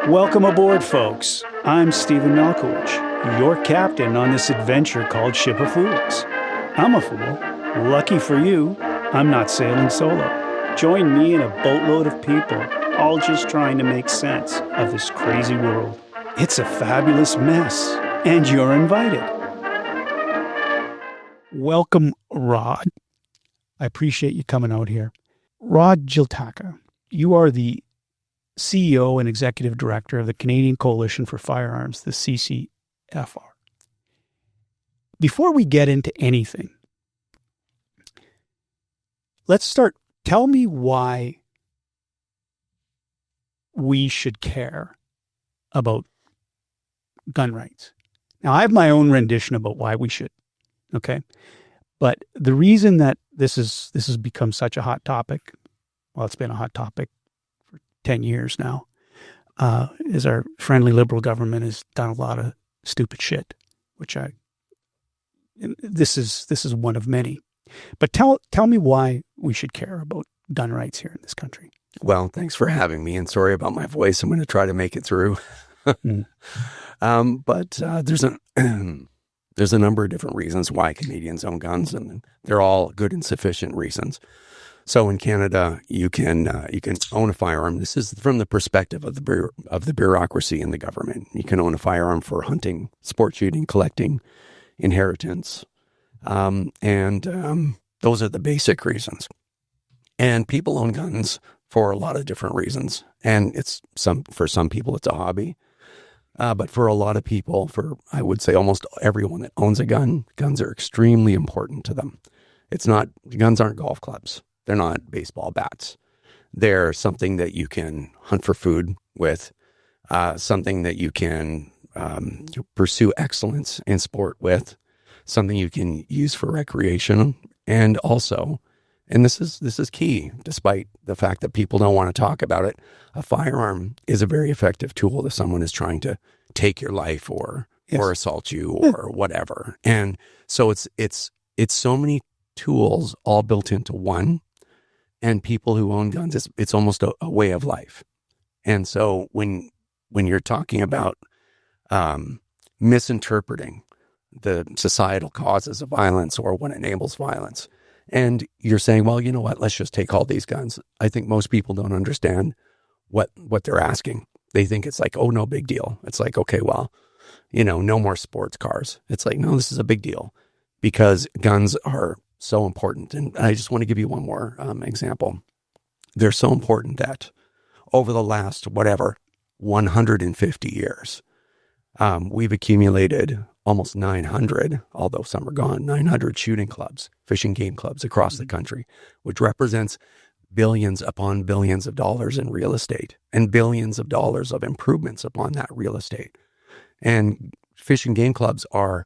Welcome aboard, folks. I'm Steven Malkowich, your captain on this adventure called Ship of Fools. I'm a fool. Lucky for you, I'm not sailing solo. Join me and a boatload of people, all just trying to make sense of this crazy world. It's a fabulous mess, and you're invited. Welcome, Rod. I appreciate you coming out here. Rod Giltaca, you are the CEO and Executive Director of the Canadian Coalition for Firearms, the CCFR. Before we get into anything, let's start. Tell me why we should care about gun rights. Now, I have my own rendition about why we should, okay? But the reason that this has become such a hot topic, well, it's been a hot topic 10 years now, is our friendly liberal government has done a lot of stupid shit, which this is one of many. But tell me why we should care about gun rights here in this country. Well, thanks for having me, and sorry about my voice. I'm going to try to make it through. But there's a number of different reasons why Canadians own guns, and they're all good and sufficient reasons. So in Canada, you can own a firearm. This is from the perspective of the bureaucracy in the government. You can own a firearm for hunting, sport shooting, collecting, inheritance, and those are the basic reasons. And people own guns for a lot of different reasons. And for some people, it's a hobby. But for a lot of people, I would say almost everyone that owns a gun, guns are extremely important to them. Guns aren't golf clubs. They're not baseball bats. They're something that you can hunt for food with, something that you can pursue excellence in sport with, something you can use for recreation, and also, and this is key, despite the fact that people don't want to talk about it, a firearm is a very effective tool if someone is trying to take your life or assault you or whatever. And so it's so many tools all built into one. And people who own guns, it's almost a way of life. And so when you're talking about misinterpreting the societal causes of violence or what enables violence, and you're saying, well, you know what, let's just take all these guns. I think most people don't understand what they're asking. They think it's like, oh, no big deal. It's like, okay, well, no more sports cars. It's like, no, this is a big deal because guns are so important. And I just want to give you one more example. They're so important that over the last, 150 years, we've accumulated almost 900, although some are gone, 900 shooting clubs, fishing game clubs across the country, which represents billions upon billions of dollars in real estate and billions of dollars of improvements upon that real estate. And fishing game clubs are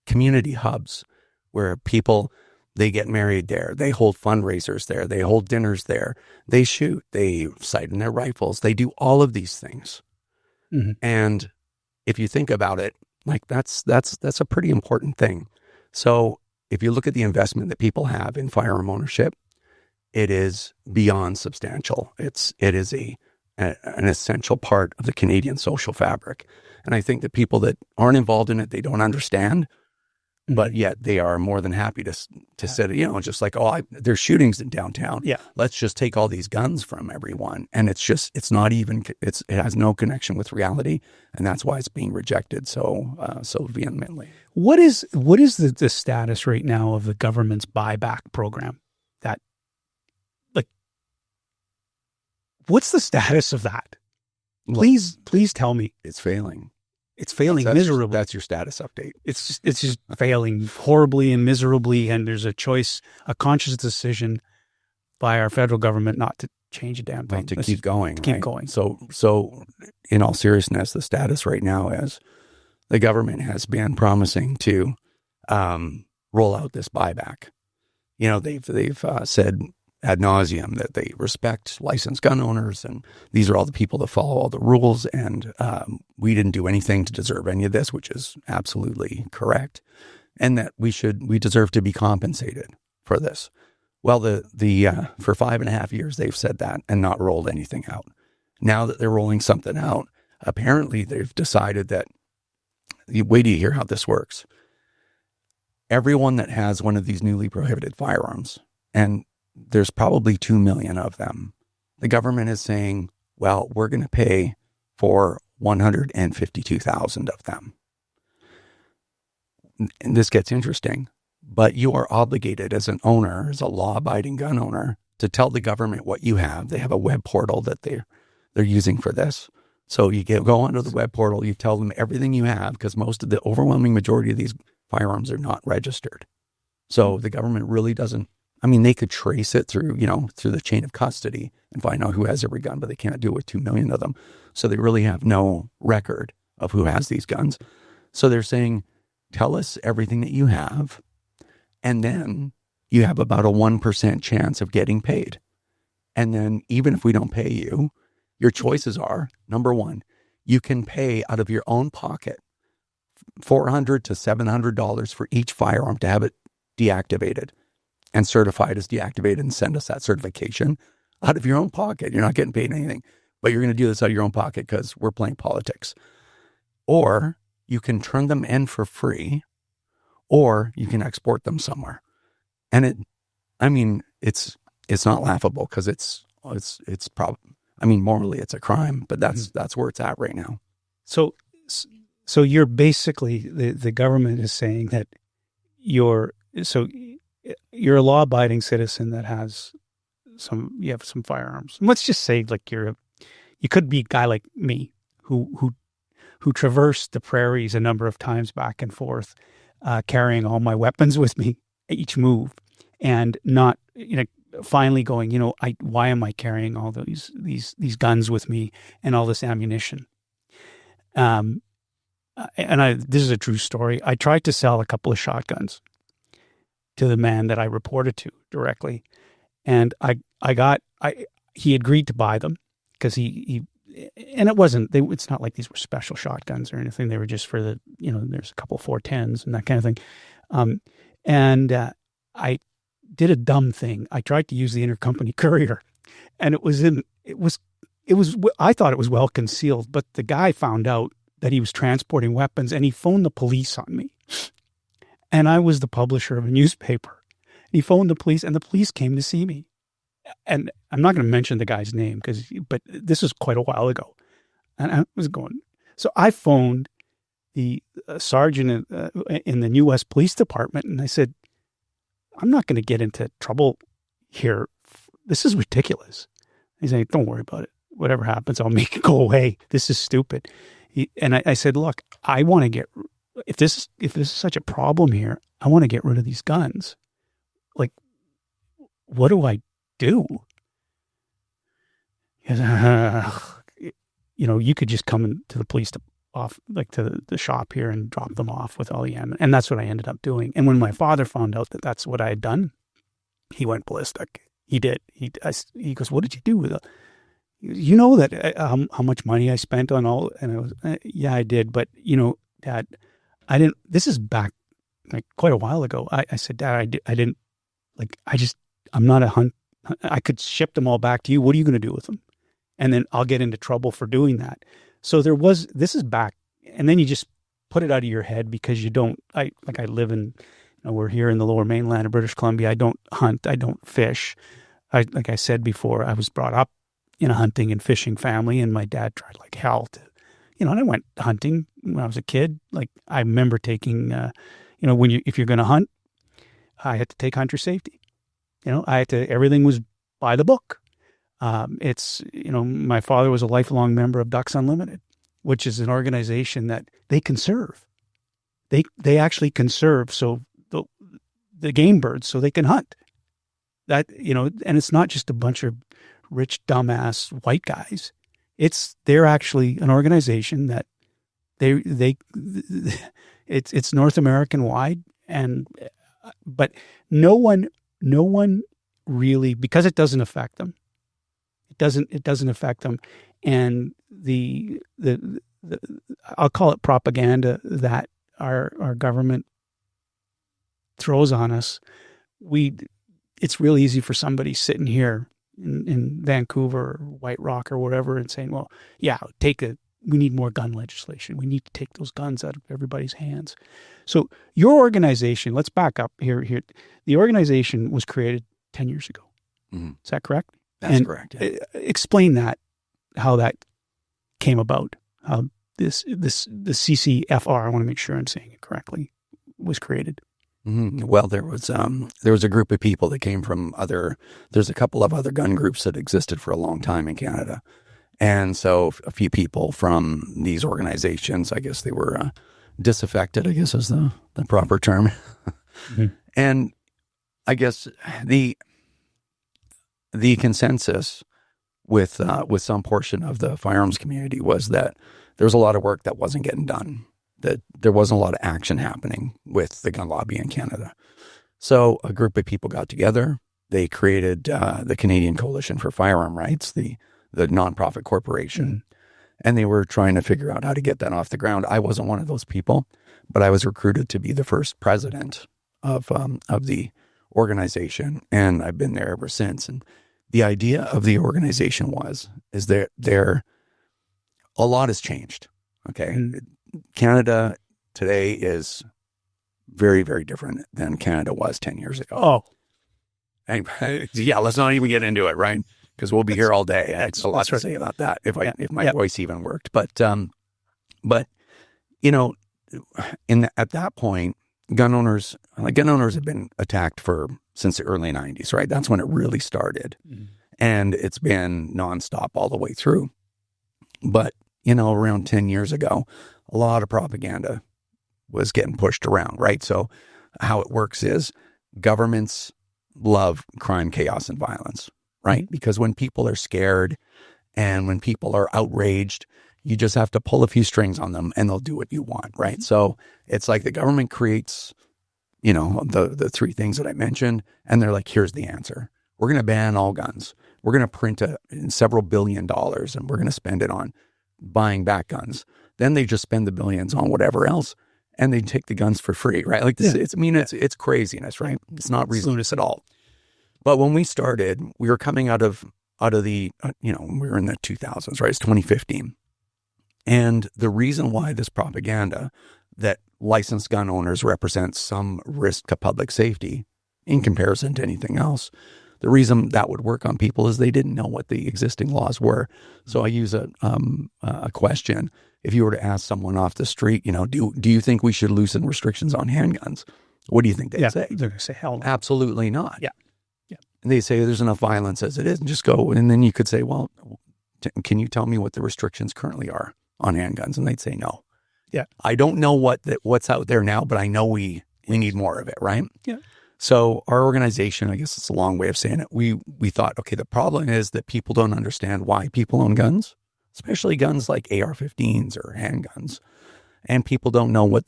community hubs where people, they get married there, they hold fundraisers there, they hold dinners there, they shoot, they sight in their rifles, they do all of these things. Mm-hmm. And if you think about it, like that's a pretty important thing. So if you look at the investment that people have in firearm ownership, it is beyond substantial. It is an essential part of the Canadian social fabric. And I think that people that aren't involved in it, they don't understand. But yet they are more than happy to sit, just like, there's shootings in downtown. Yeah. Let's just take all these guns from everyone. And it has no connection with reality. And that's why it's being rejected so vehemently. What is the status right now of the government's buyback program? What's the status of that? Please tell me. It's failing. It's failing miserably. That's your status update. It's just failing horribly and miserably, and there's a conscious decision by our federal government not to change a damn thing. To keep going. Keep going. So in all seriousness, the status right now is the government has been promising to roll out this buyback. They've said ad nauseum that they respect licensed gun owners, and these are all the people that follow all the rules, and we didn't do anything to deserve any of this, which is absolutely correct, and that we deserve to be compensated for this. Well, for 5.5 years they've said that and not rolled anything out. Now that they're rolling something out, apparently they've decided that, wait till you hear how this works. Everyone that has one of these newly prohibited firearms, and there's probably 2 million of them, the government is saying, well, we're going to pay for 152,000 of them. And this gets interesting, but you are obligated as an owner, as a law-abiding gun owner, to tell the government what you have. They have a web portal that they're using for this. So you go onto the web portal, you tell them everything you have, because most of the overwhelming majority of these firearms are not registered. So the government really doesn't, I mean, they could trace it through, through the chain of custody and find out who has every gun, but they can't do it with 2 million of them. So they really have no record of who has these guns. So they're saying, tell us everything that you have, and then you have about a 1% chance of getting paid. And then even if we don't pay you, your choices are, number one, you can pay out of your own pocket $400 to $700 for each firearm to have it deactivated and certified as deactivated and send us that certification out of your own pocket. You're not getting paid anything, but you're going to do this out of your own pocket because we're playing politics. Or you can turn them in for free, or you can export them somewhere. And it's not laughable because it's probably, morally it's a crime, but that's where it's at right now. So you're basically, the government is saying that you're a law-abiding citizen that you have some firearms. And let's just say like you could be a guy like me who traversed the prairies a number of times back and forth, carrying all my weapons with me each move, and not, finally going, why am I carrying all these guns with me and all this ammunition? This is a true story. I tried to sell a couple of shotguns to the man that I reported to directly, and he agreed to buy them because and it's not like these were special shotguns or anything. They were just for the, there's a couple of 410s and that kind of thing. I did a dumb thing. I tried to use the intercompany courier, and I thought it was well concealed, but the guy found out that he was transporting weapons, and he phoned the police on me. And I was the publisher of a newspaper. He phoned the police, and the police came to see me. And I'm not going to mention the guy's name but this was quite a while ago. And I was going, so I phoned the sergeant in the New West Police Department, and I said, I'm not going to get into trouble here. This is ridiculous. He's like, don't worry about it. Whatever happens, I'll make it go away. This is stupid. And I said, look, I want to if this is such a problem here, I want to get rid of these guns. Like, what do I do? He goes, you could just come to the police to the shop here and drop them off with all the ammo. And that's what I ended up doing. And when my father found out that that's what I had done, he went ballistic. He did. He goes, what did you do with it? You know that how much money I spent on all, and I was, yeah, I did. But Dad, I didn't. This is back like quite a while ago. I said, Dad, I didn't like. I'm not a hunt. I could ship them all back to you. What are you going to do with them? And then I'll get into trouble for doing that. So this is back, and then you just put it out of your head because you don't. I live in, we're here in the Lower Mainland of British Columbia. I don't hunt. I don't fish. Like I said before, I was brought up in a hunting and fishing family, and my dad tried like hell to, and I went hunting when I was a kid. Like I remember taking, if you're going to hunt, I had to take hunter safety. Everything was by the book. My father was a lifelong member of Ducks Unlimited, which is an organization that they conserve. They actually conserve so the game birds so they can hunt. That, and it's not just a bunch of rich, dumbass white guys. They're actually an organization that it's North American wide, but no one really, because it doesn't affect them. It doesn't affect them. And the I'll call it propaganda that our government throws on us. It's real easy for somebody sitting here in Vancouver or White Rock or whatever and saying, well, yeah, we need more gun legislation. We need to take those guns out of everybody's hands. So your organization, let's back up here. The organization was created 10 years ago. Mm-hmm. Is that correct? That's correct. Yeah. Explain that, how that came about, how the CCFR, I want to make sure I'm saying it correctly, was created. Mm-hmm. Well, there was a group of people that came from there's a couple of other gun groups that existed for a long time in Canada. And so a few people from these organizations, I guess they were disaffected, I guess is the proper term. Mm-hmm. And I guess the consensus with some portion of the firearms community was that there was a lot of work that wasn't getting done, that there wasn't a lot of action happening with the gun lobby in Canada. So a group of people got together. They created the Canadian Coalition for Firearm Rights, the nonprofit corporation. Mm-hmm. And they were trying to figure out how to get that off the ground. I wasn't one of those people, but I was recruited to be the first president of the organization. And I've been there ever since. And the idea of the organization is there a lot has changed. Okay. Mm-hmm. Canada today is very, very different than Canada was 10 years ago. Oh. And, yeah, let's not even get into it, right? Because we'll be here all day. It's a lot to say about that if my voice even worked. But you know, at that point, gun owners have been attacked since the early 90s, right? That's when it really started. Mm-hmm. And it's been nonstop all the way through. But, around 10 years ago, a lot of propaganda was getting pushed around, right? So how it works is governments love crime, chaos, and violence, right? Because when people are scared and when people are outraged, you just have to pull a few strings on them and they'll do what you want, right? So it's like the government creates, the three things that I mentioned, and they're like, here's the answer. We're going to ban all guns. We're going to print several $1 billion and we're going to spend it on buying back guns. Then they just spend the billions on whatever else and they take the guns for free, right? Like this, it's craziness, right? It's not reasonable at all. But when we started, we were coming out of the, we were in the 2000s, right? It's 2015. And the reason why this propaganda that licensed gun owners represent some risk to public safety in comparison to anything else, the reason that would work on people is they didn't know what the existing laws were. So I use a question. If you were to ask someone off the street, do you think we should loosen restrictions on handguns? What do you think they'd say? They're going to say, hell no. Absolutely not. Yeah. And they say there's enough violence as it is, and just go. And then you could say, well, can you tell me what the restrictions currently are on handguns? And they'd say no. Yeah. I don't know what's out there now, but I know we need more of it, right? Yeah. So our organization, I guess it's a long way of saying it, we thought, okay, the problem is that people don't understand why people own guns, especially guns like AR-15s or handguns. And people don't know what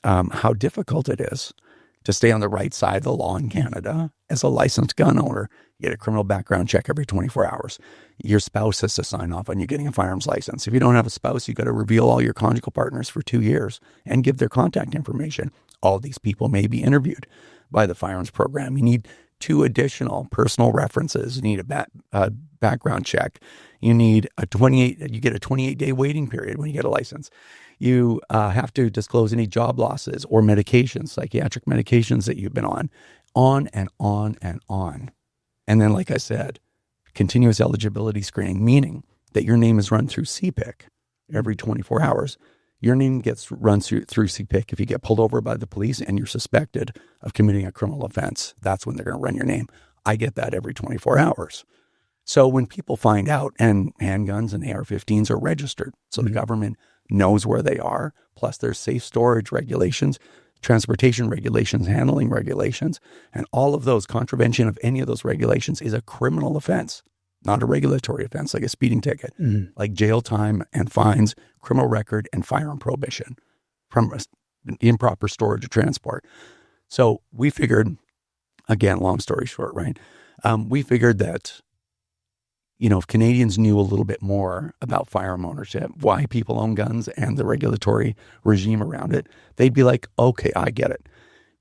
how difficult it is to stay on the right side of the law in Canada as a licensed gun owner. You get a criminal background check every 24 hours. Your spouse has to sign off on you getting a firearms license. If you don't have a spouse, you got to reveal all your conjugal partners for 2 years and give their contact information. All these people may be interviewed by the firearms program. You need 2 additional personal references. You need a background check. You need you get a 28-day waiting period when you get a license. You have to disclose any job losses or medications, psychiatric medications that you've been on and on and on. And then, like I said, continuous eligibility screening, meaning that your name is run through CPIC every 24 hours. Your name gets run through CPIC if you get pulled over by the police and you're suspected of committing a criminal offense. That's when they're going to run your name. I get that every 24 hours. So when people find out, and handguns and AR-15s are registered, so the government knows where they are, plus there's safe storage regulations, transportation regulations, handling regulations, and all of those, contravention of any of those regulations is a criminal offense, not a regulatory offense like a speeding ticket, like jail time and fines, criminal record, and firearm prohibition from improper storage or transport. So we figured, again, long story short, right? We figured that, if Canadians knew a little bit more about firearm ownership, why people own guns and the regulatory regime around it, they'd be like, okay, I get it.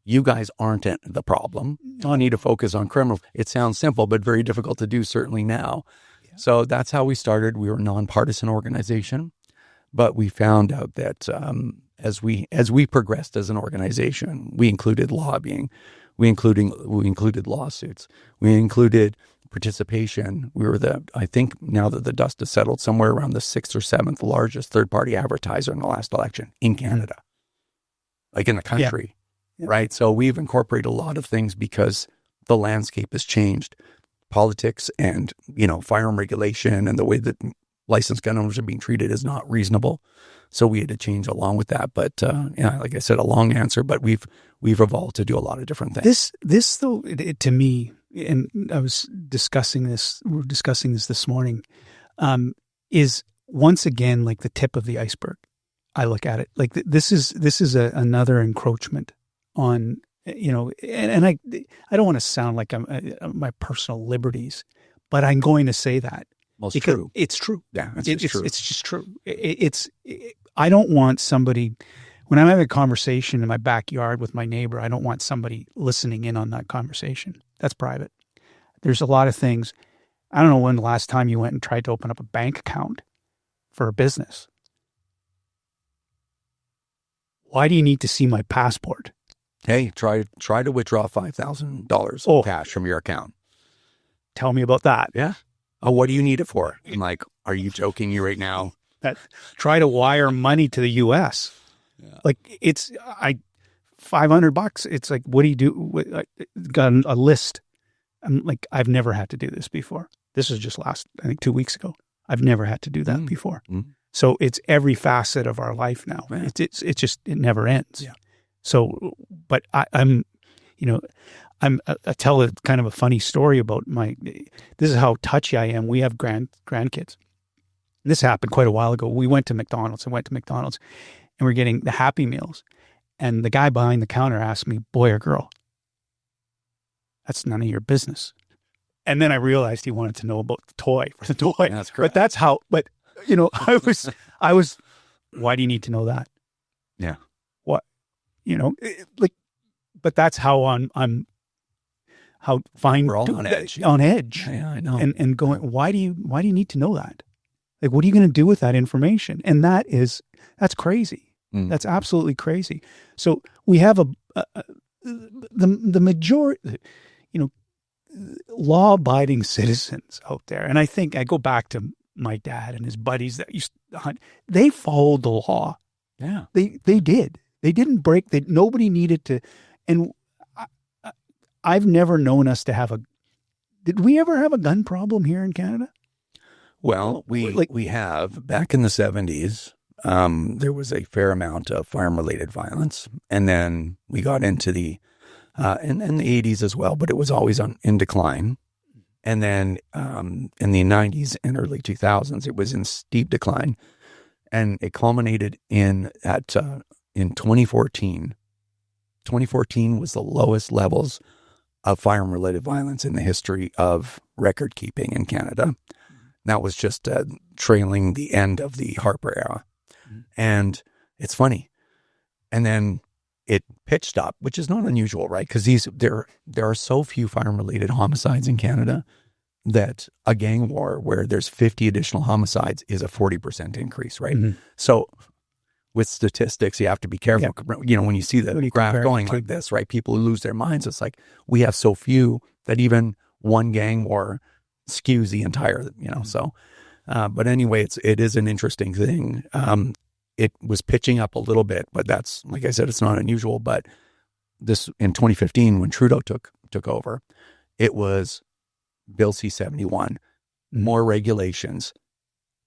You guys aren't the problem. I need to focus on criminals. It sounds simple, but very difficult to do, certainly now. Yeah. So that's how we started. We were a nonpartisan organization, but we found out that as we progressed as an organization, we included lobbying, we included lawsuits, we included participation. We were I think now that the dust has settled, somewhere around the 6th or 7th largest third-party advertiser in the last election in Canada, like in the country. Yeah. Right. So we've incorporated a lot of things because the landscape has changed. Politics and, firearm regulation and the way that licensed gun owners are being treated is not reasonable. So we had to change along with that. But like I said, a long answer, but we've evolved to do a lot of different things. This though, to me, and I was discussing this, we were discussing this morning, is once again like the tip of the iceberg. I look at it like this is another encroachment on, and I don't want to sound like I'm my personal liberties, but I'm going to say that. Well, it's true. It's true. Yeah, it's true. It's just true. I don't want somebody, when I'm having a conversation in my backyard with my neighbor, I don't want somebody listening in on that conversation. That's private. There's a lot of things. I don't know when the last time you went and tried to open up a bank account for a business. Why do you need to see my passport? Hey, try to withdraw $5,000 of cash from your account. Tell me about that. Yeah. Oh, what do you need it for? I'm like, are you joking me right now? Try to wire money to the U.S. Yeah. Like it's $500. It's like, what do you do? I got a list. I'm like, I've never had to do this before. This was just I think 2 weeks ago. I've never had to do that before. So it's every facet of our life now. Yeah. It's just, it never ends. Yeah. So, but I tell a kind of a funny story about this is how touchy I am. We have grandkids. This happened quite a while ago. We went to McDonald's and we're getting the Happy Meals. And the guy behind the counter asked me, boy or girl? That's none of your business. And then I realized he wanted to know about the toy. That's correct. But that's how, I was, why do you need to know that? Yeah. What, but that's how I'm fine. We're all on edge. On edge. Yeah, I know. And going, why do you need to know that? Like, what are you going to do with that information? And that's crazy. That's absolutely crazy. So we have the majority, law-abiding citizens out there. And I think I go back to my dad and his buddies that used to hunt. They followed the law. Yeah. They did. They didn't break. Nobody needed to. And I've never known us to have did we ever have a gun problem here in Canada? Well, we have. Back in the 70s, there was a fair amount of firearm-related violence. And then we got into the in the 80s as well, but it was always in decline. And then in the 90s and early 2000s, it was in steep decline. And it culminated in 2014. 2014 was the lowest levels of firearm-related violence in the history of record keeping in Canada. That was just trailing the end of the Harper era. And it's funny. And then it pitched up, which is not unusual, right? Because there are so few firearm-related homicides in Canada that a gang war where there's 50 additional homicides is a 40% increase, right? Mm-hmm. So with statistics, you have to be careful. Yeah. When you see the graph going like this, right? People lose their minds. It's like we have so few that even one gang war skews the entire, so. But anyway, it is an interesting thing. It was pitching up a little bit, but that's, like I said, it's not unusual. But this in 2015, when Trudeau took over, it was Bill C-71, more regulations,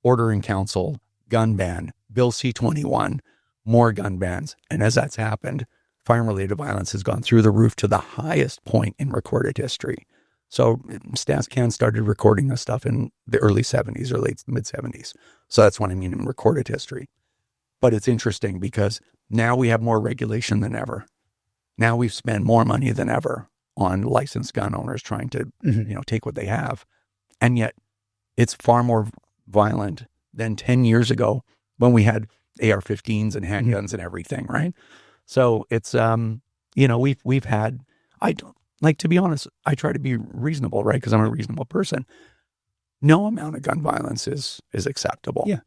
order in council, gun ban, Bill C-21, more gun bans. And as that's happened, firearm-related violence has gone through the roof to the highest point in recorded history. So StatsCan started recording this stuff in the early 70s or late mid-70s. So that's what I mean in recorded history. But it's interesting because now we have more regulation than ever. Now we've spent more money than ever on licensed gun owners trying to, take what they have. And yet it's far more violent than 10 years ago when we had AR-15s and handguns and everything, right? So it's we've had, I don't, like, to be honest, I try to be reasonable, right? Because I'm a reasonable person. No amount of gun violence is acceptable. Yeah.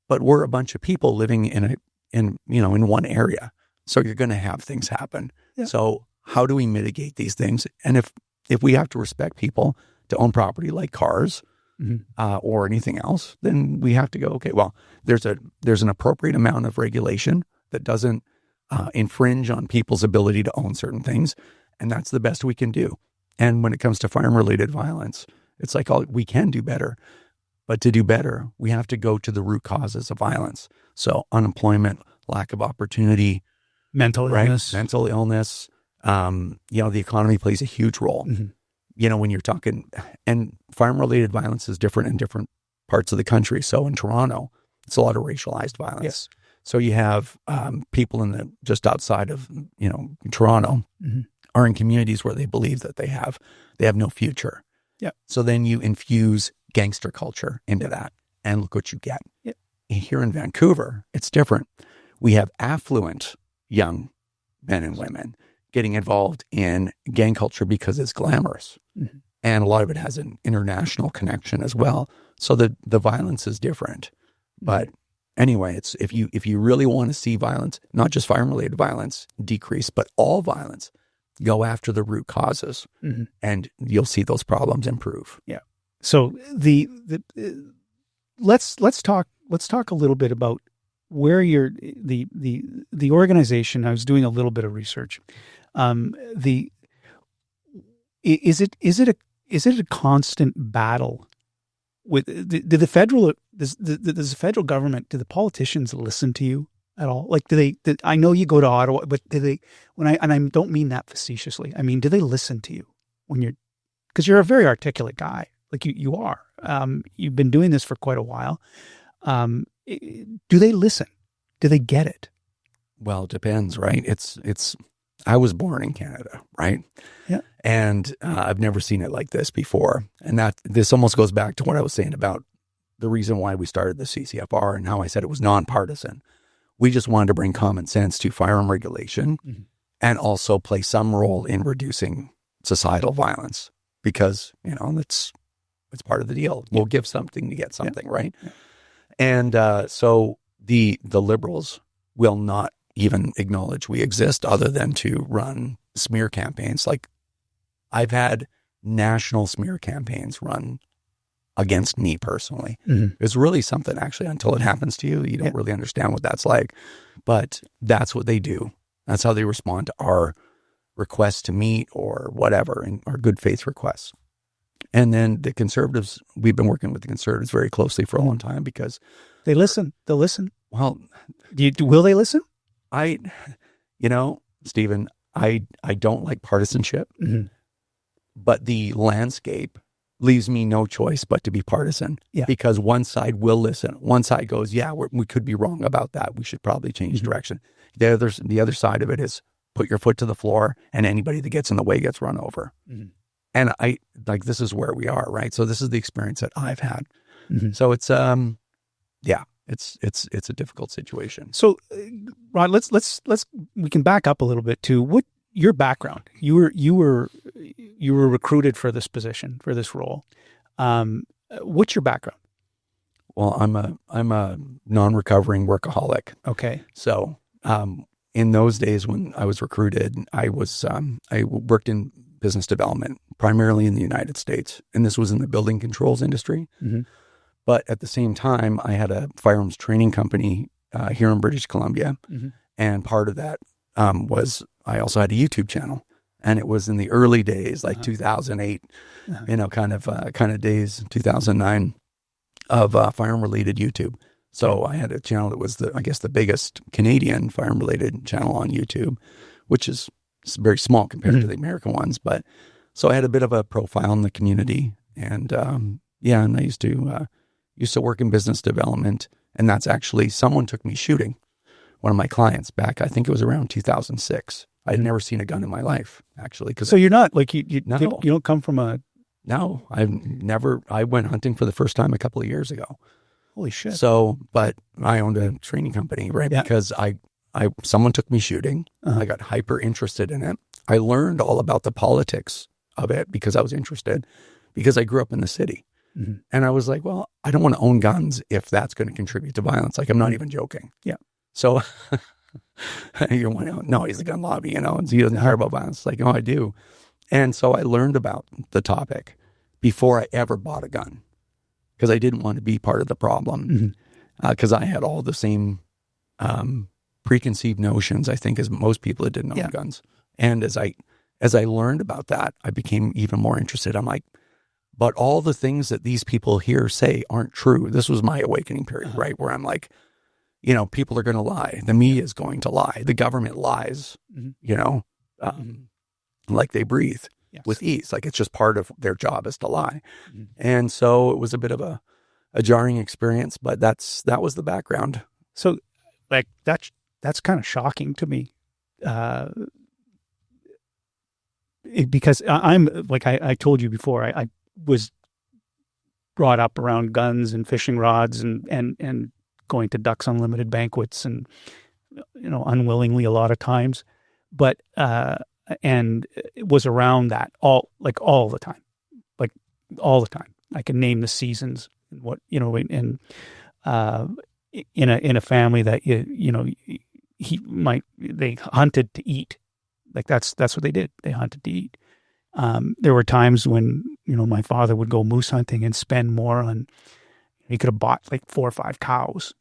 But we're a bunch of people living in one area. So you're going to have things happen. Yeah. So how do we mitigate these things? And if we have to respect people to own property like cars, or anything else, then we have to go, okay, well, there's an appropriate amount of regulation that doesn't infringe on people's ability to own certain things. And that's the best we can do. And when it comes to firearm-related violence, it's like, we can do better. But to do better, we have to go to the root causes of violence. So unemployment, lack of opportunity, mental illness. The economy plays a huge role. When you're talking, and firearm-related violence is different in different parts of the country. So in Toronto, it's a lot of racialized violence. Yes. So you have people just outside of Toronto are in communities where they believe that they have no future. Yeah. So then you infuse gangster culture into that, and look what you get. Yeah. Here in Vancouver, it's different. We have affluent young men and women getting involved in gang culture because it's glamorous. And a lot of it has an international connection as well. So the violence is different. But anyway, it's if you really want to see violence, not just firearm-related violence decrease, but all violence, go after the root causes, and you'll see those problems improve. Yeah. So let's talk a little bit about where the organization. I was doing a little bit of research. Is it a constant battle with does the federal government, do the politicians listen to you at all? Like, I know you go to Ottawa, but do they, and I don't mean that facetiously. I mean, do they listen to you because you're a very articulate guy, like you are. You've been doing this for quite a while. Do they listen? Do they get it? Well, it depends, right? I was born in Canada, right? Yeah. And I've never seen it like this before. And this almost goes back to what I was saying about the reason why we started the CCFR and how I said it was nonpartisan. We just wanted to bring common sense to firearm regulation and also play some role in reducing societal violence, because, it's part of the deal. We'll give something to get something, right? Yeah. And so the Liberals will not even acknowledge we exist, other than to run smear campaigns. Like, I've had national smear campaigns run against me personally. It's really something, actually, until it happens to you. You don't really understand what that's like, but that's what they do. That's how they respond to our requests to meet or whatever, and our good faith requests. And then the Conservatives, we've been working with the Conservatives very closely for a long time, because they listen. They'll listen. Well, will they listen? Steven, I don't like partisanship, but the landscape leaves me no choice but to be partisan, because one side will listen. One side goes, we could be wrong about that. We should probably change direction. The other side of it is put your foot to the floor, and anybody that gets in the way gets run over. And this is where we are, right? So this is the experience that I've had. So it's, it's a difficult situation. So, Rod, we can back up a little bit to what your background. You were recruited for this position, for this role. What's your background? Well, I'm a non-recovering workaholic. Okay. So, in those days when I was recruited, I worked in business development, primarily in the United States, and this was in the building controls industry. But at the same time, I had a firearms training company here in British Columbia, and part of that was I also had a YouTube channel, and it was in the early days, like 2008, kind of days, 2009, of firearm-related YouTube. So I had a channel that was the biggest Canadian firearm-related channel on YouTube, which is very small compared to the American ones. But so I had a bit of a profile in the community, and and I used to work in business development, and that's actually, someone took me shooting, one of my clients, back, I think it was around 2006. I had never seen a gun in my life, actually. So you're not like you No. you don't come from a. No, I went hunting for the first time a couple of years ago. Holy shit. So, but I owned a training company, right? Yeah. Because someone took me shooting. I got hyper interested in it. I learned all about the politics of it because I was interested, because I grew up in the city. Mm-hmm. And I was like, well, I don't want to own guns if that's going to contribute to violence. Like, I'm not even joking. Yeah. So you're wondering, no, he's a gun lobby, and he doesn't care about violence. Like, no, I do. And so I learned about the topic before I ever bought a gun, because I didn't want to be part of the problem, because I had all the same preconceived notions, I think, as most people that didn't own guns. And as I learned about that, I became even more interested. I'm like, but all the things that these people here say aren't true. This was my awakening period, right? Where I'm like, people are going to lie. The media is going to lie. The government lies, like they breathe with ease. Like, it's just part of their job is to lie. And so it was a bit of a jarring experience, but that was the background. So like, that's kind of shocking to me. Because I'm like, I told you before, I was brought up around guns and fishing rods and going to Ducks Unlimited banquets and, unwillingly a lot of times, but, and it was around that all the time. I can name the seasons and what, in a family that, they hunted to eat. Like, that's what they did. They hunted to eat. There were times when, my father would go moose hunting and spend more on, he could have bought like 4 or 5 cows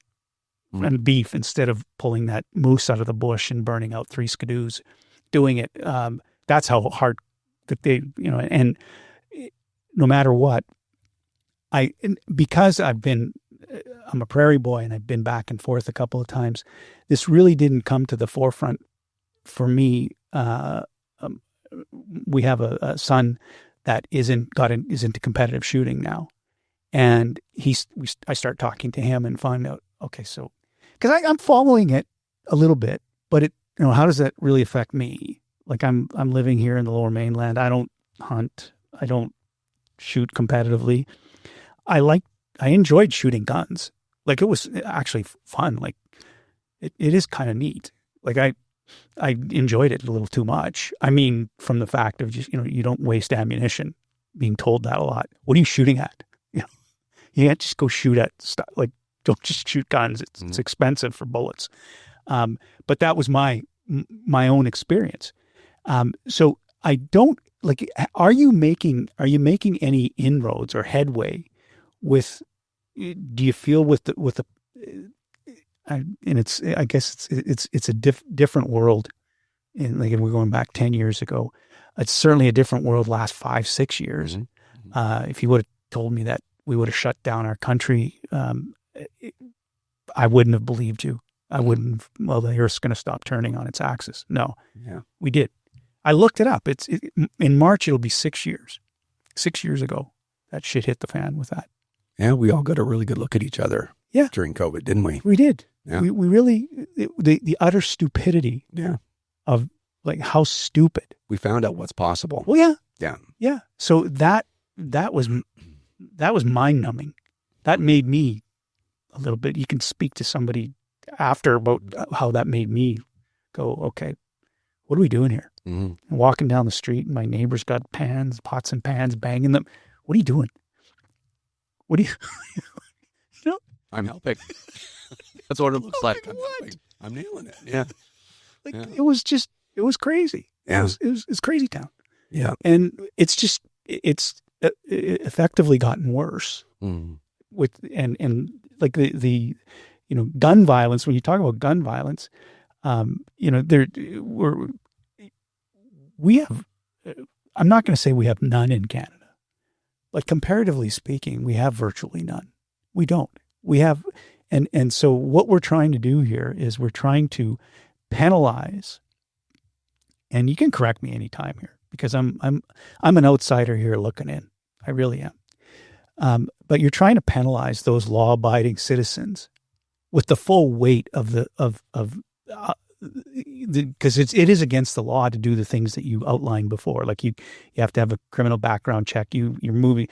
and beef instead of pulling that moose out of the bush and burning out 3 skidoos doing it. That's how hard that they, and no matter what, because I'm a prairie boy and I've been back and forth a couple of times, this really didn't come to the forefront for me. We have a son that is into competitive shooting now, and I start talking to him and find out, okay, so because I'm following it a little bit, but how does that really affect me? Like, I'm living here in the Lower Mainland. I don't hunt. I don't shoot competitively. I enjoyed shooting guns. Like, it was actually fun. Like, it is kind of neat. Like, I enjoyed it a little too much. I mean, from the fact of just, you don't waste ammunition, being told that a lot. What are you shooting at? You can't just go shoot at stuff. Like, don't just shoot guns. It's expensive for bullets. But that was my own experience. So I don't like, are you making any inroads or headway with, do you feel with the, and it's, I guess it's a different world. And like, if we're going back 10 years ago, it's certainly a different world last 5-6 years. If you would have told me that we would have shut down our country, I wouldn't have believed you. I wouldn't have, well, the Earth's going to stop turning on its axis. No, we did. I looked it up. In March, it'll be 6 years. 6 years ago, that shit hit the fan with that. Yeah, we all got a really good look at each other during COVID, didn't we? We did. Yeah. We really, the utter stupidity of like how stupid. We found out what's possible. Well, yeah. Yeah. Yeah. So that was mind numbing. That made me a little bit, you can speak to somebody after about how that made me go, okay, what are we doing here? And walking down the street and my neighbor's got pots and pans, banging them. What are you doing? What do you, I'm helping. That's what it looks like. I'm helping. I'm nailing it. Yeah. It was crazy. Yeah. It's crazy town. Yeah. And it's effectively gotten worse with, and like the gun violence, when you talk about gun violence, we have, I'm not going to say we have none in Canada, but comparatively speaking, we have virtually none. We don't. We have, and so what we're trying to do here is we're trying to penalize, and you can correct me anytime here because I'm an outsider here looking in. I really am. But you're trying to penalize those law-abiding citizens with the full weight of because it is against the law to do the things that you outlined before. Like you have to have a criminal background check. You're moving,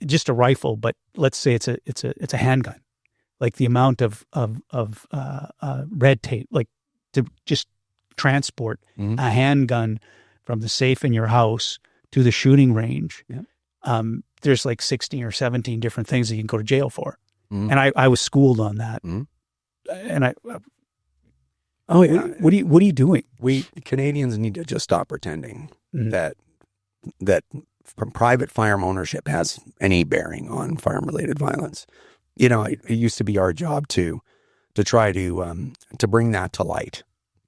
just a rifle, but let's say it's a handgun. like the amount of red tape, like to just transport a handgun from the safe in your house to the shooting range. Yeah. There's like 16 or 17 different things that you can go to jail for. And I was schooled on that. And oh yeah, what are you doing? We Canadians need to just stop pretending that private firearm ownership has any bearing on firearm related violence. You know, it used to be our job to try to bring that to light,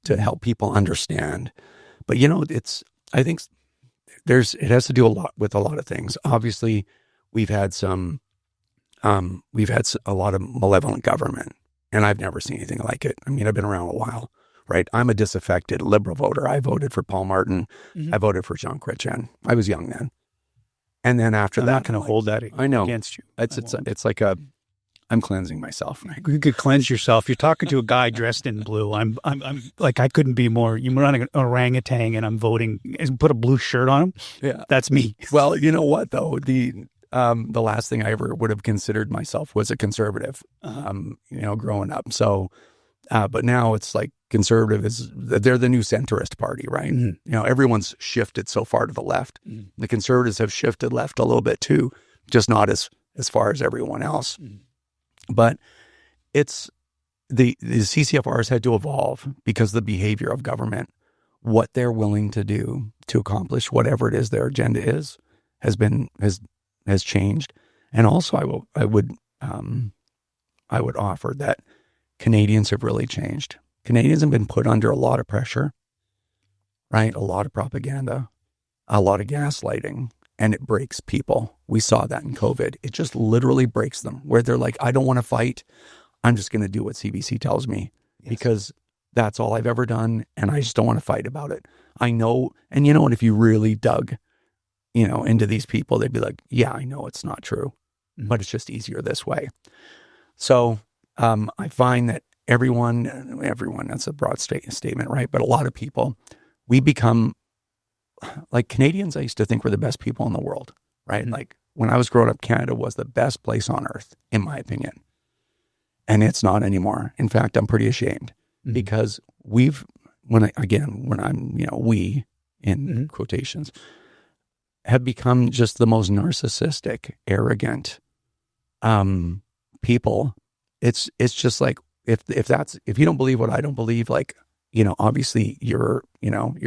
to help people understand. But you know, I think it has to do with a lot of things. Obviously, we've had a lot of malevolent government, and I've never seen anything like it. I mean, I've been around a while, right? I'm a disaffected liberal voter. I voted for Paul Martin. I voted for Jean Chrétien. I was young then. And then after I'm that, not going to hold that against you. It's like I'm cleansing myself. You could cleanse yourself. You're talking to a guy dressed in blue. I'm like, I couldn't be more. You run an orangutan and I'm voting and put a blue shirt on him. Yeah. That's me. Well, you know what though? The last thing I ever would have considered myself was a conservative, growing up. So, but now it's like conservative they're the new centrist party, right? You know, everyone's shifted so far to the left. The conservatives have shifted left a little bit too, just not as far as everyone else. But it's the CCFRs had to evolve because the behavior of government, what they're willing to do to accomplish whatever it is their agenda is, has changed. And also I would offer that Canadians have really changed. Canadians have been put under a lot of pressure, right? A lot of propaganda, a lot of gaslighting, and it breaks people. We saw that in COVID. It just literally breaks them, where they're like, I don't want to fight. I'm just going to do what CBC tells me because that's all I've ever done, and I just don't want to fight about it. I know, and you know what, if you really dug, into these people, they'd be like, yeah, I know it's not true, but it's just easier this way. So I find that everyone, that's a broad statement, right? But a lot of people, we become like Canadians. I used to think we're the best people in the world, right? Like when I was growing up, Canada was the best place on earth, in my opinion. And it's not anymore. In fact, I'm pretty ashamed because we in quotations, have become just the most narcissistic, arrogant people. It's just like, if you don't believe what I don't believe, like, obviously you're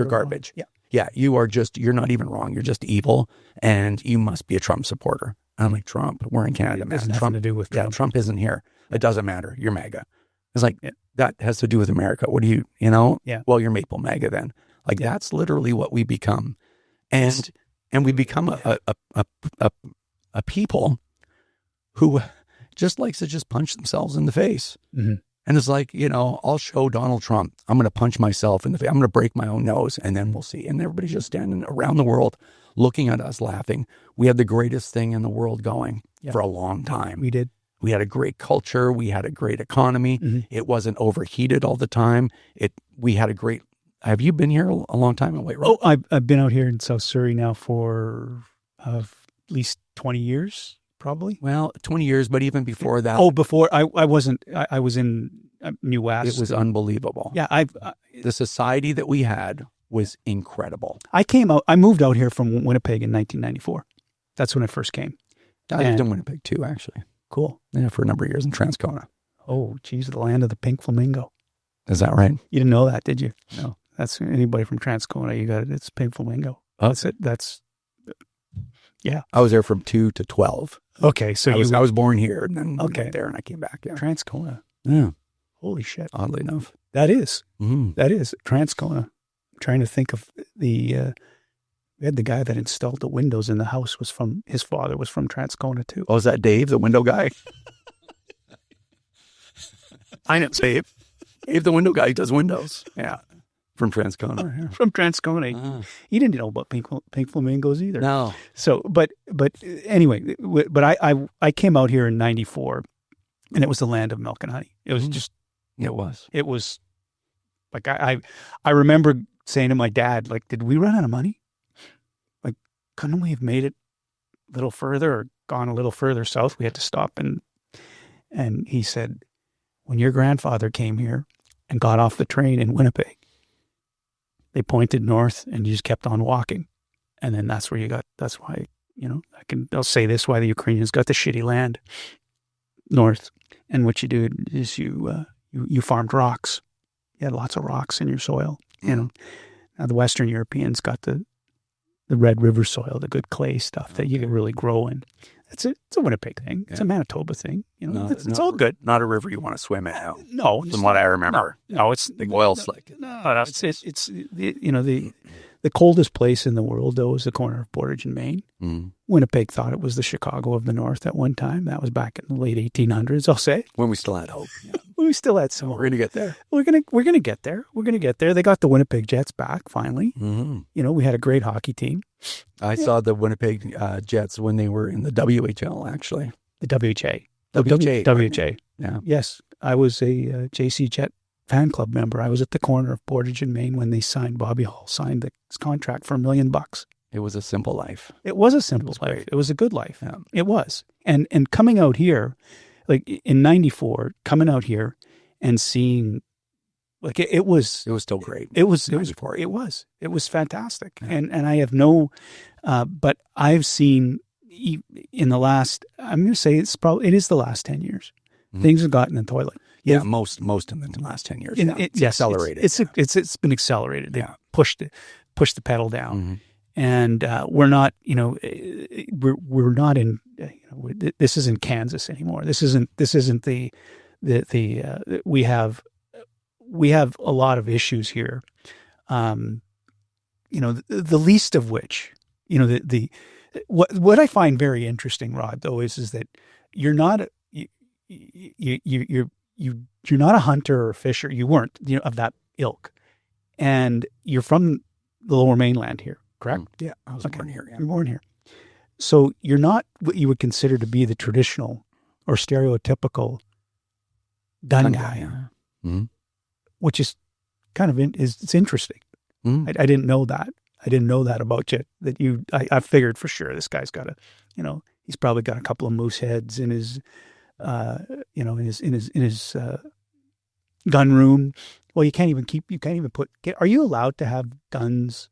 garbage. Yeah. Yeah. You're not even wrong. You're just evil and you must be a Trump supporter. I'm like, Trump, we're in Canada, man. It has nothing to do with Trump. Yeah, Trump isn't here. It doesn't matter. You're MAGA. It's like, that has to do with America. What do you? Yeah. Well, you're Maple MAGA then. Like that's literally what we become. And we become a people who just likes to just punch themselves in the face. And it's like, I'll show Donald Trump. I'm going to punch myself in the face. I'm going to break my own nose and then we'll see. And everybody's just standing around the world looking at us laughing. We had the greatest thing in the world going for a long time. We did. We had a great culture. We had a great economy. It wasn't overheated all the time. We had a great. Have you been here a long time in White Rock? Oh, I've been out here in South Surrey now for at least 20 years, probably. Well, 20 years, but even before that. Oh, before I wasn't. I was in New West. It was unbelievable. Yeah, the society that we had was incredible. I moved out here from Winnipeg in 1994. That's when I first came. I lived in Winnipeg too, actually. Cool. Yeah, for a number of years in Transcona. Oh, geez, the land of the pink flamingo. Is that right? You didn't know that, did you? No. That's anybody from Transcona. You got it. It's pink flamingo. Oh. That's it. That's, yeah. I was there from 2 to 12. Okay, so I was born here and then went there and I came back. Yeah. Transcona. Yeah. Holy shit. Oddly enough. That is. Mm-hmm. That is Transcona. I'm trying to think of we had the guy that installed the windows in the house his father was from Transcona too. Oh, is that Dave, the window guy? I know Dave. Dave, the window guy, does windows. Yeah. From Transcona. Yeah. From Transcona. He didn't know about pink flamingos either. No. So, but anyway, but I came out here in 94 and it was the land of milk and honey. It was just. It was like, I remember saying to my dad, like, did we run out of money? Like, couldn't we have made it a little further or gone a little further south? We had to stop and And he said, when your grandfather came here and got off the train in Winnipeg, they pointed north and you just kept on walking. And then that's why, I'll say this, why the Ukrainians got the shitty land north. And what you do is you farmed rocks. You had lots of rocks in your soil. Now the Western Europeans got the Red River soil, the good clay stuff that you can really grow in. It's a Winnipeg thing. It's a Manitoba thing. It's all good. Not a river you want to swim in. No, from what I remember. No, it's the oil slick. No, it's the coldest place in the world, though, is the corner of Portage and Maine. Mm. Winnipeg thought it was the Chicago of the North at one time. That was back in the late 1800s, I'll say. When we still had hope. Yeah. We still had some. We're going to get there. We're gonna get there. We're gonna get there. They got the Winnipeg Jets back finally. Mm-hmm. We had a great hockey team. I saw the Winnipeg Jets when they were in the WHL, actually. The WHA. WHA. Yeah. Yes, I was a JC Jet fan club member. I was at the corner of Portage and Maine when Bobby Hall signed the contract for $1 million. It was a simple life. It was a simple life. Great. It was a good life. Yeah. It was. And coming out here, like in 94, coming out here and seeing, like it was still great. It was fantastic. Yeah. And I have no, but I've seen in the last, I'm going to say it is the last 10 years. Mm-hmm. Things have gotten in the toilet. Yeah, most in the last 10 years. It's accelerated. It's been accelerated. They pushed the pedal down. Mm-hmm. And we're not, we're not in, this isn't Kansas anymore. This isn't the we have a lot of issues here. The least of which, what I find very interesting, Rod, though, is that you're not you're not a hunter or a fisher. You weren't, of that ilk, and you're from the Lower Mainland here. Correct? Yeah, I was born here. Yeah. You're born here. So you're not what you would consider to be the traditional or stereotypical gun guy, Yeah. Mm-hmm. which is kind of it's interesting. Mm-hmm. I didn't know that. I didn't know that about you. I figured for sure this guy's got he's probably got a couple of moose heads in his, in his gun room. Well, you can't even put. Are you allowed to have guns?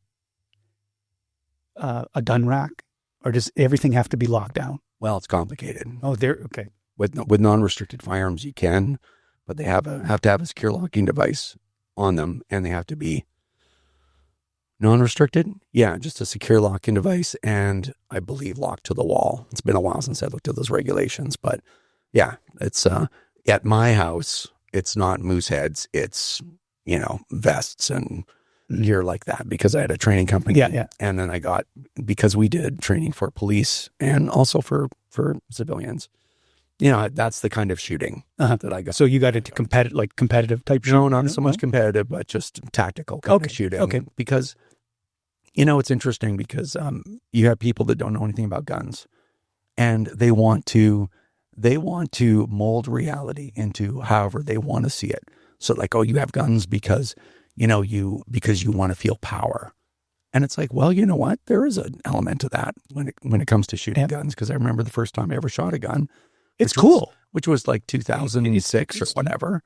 A gun rack, or does everything have to be locked down? Well, it's complicated. Oh, okay. With non-restricted firearms, you can, but they have to have a secure locking device on them, and they have to be non-restricted. Yeah, just a secure locking device, and I believe locked to the wall. It's been a while since I looked at those regulations, but yeah, it's at my house. It's not moose heads. It's vests and gear like that, because I had a training company. Yeah. And then because we did training for police and also for civilians, that's the kind of shooting that I got. So you got into competitive type shooting? No, not so much competitive, but just tactical kind of shooting. Okay. Because, it's interesting because you have people that don't know anything about guns, and they want to mold reality into however they want to see it. So like, oh, you have guns because you want to feel power. And it's like, well, you know what? There is an element to that when it comes to shooting guns. Because I remember the first time I ever shot a gun. It's cool. Which was like 2006 or whatever.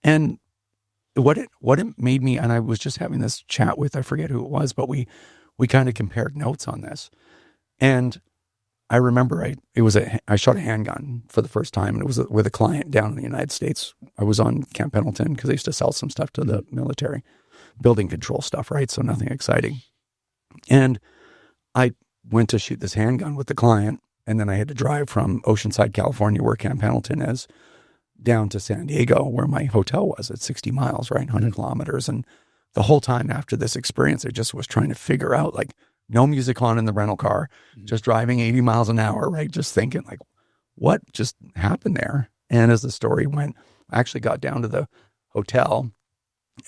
And what it made me, and I was just having this chat with, I forget who it was, but we kind of compared notes on this. And I remember I shot a handgun for the first time, and it was with a client down in the United States. I was on Camp Pendleton because I used to sell some stuff to the military, building control stuff, right? So nothing exciting. And I went to shoot this handgun with the client, and then I had to drive from Oceanside, California, where Camp Pendleton is, down to San Diego, where my hotel was at 60 miles, right? 100 kilometers. And the whole time after this experience, I just was trying to figure out, like, no music on in the rental car, just driving 80 miles an hour, right? Just thinking, like, what just happened there? And as the story went, I actually got down to the hotel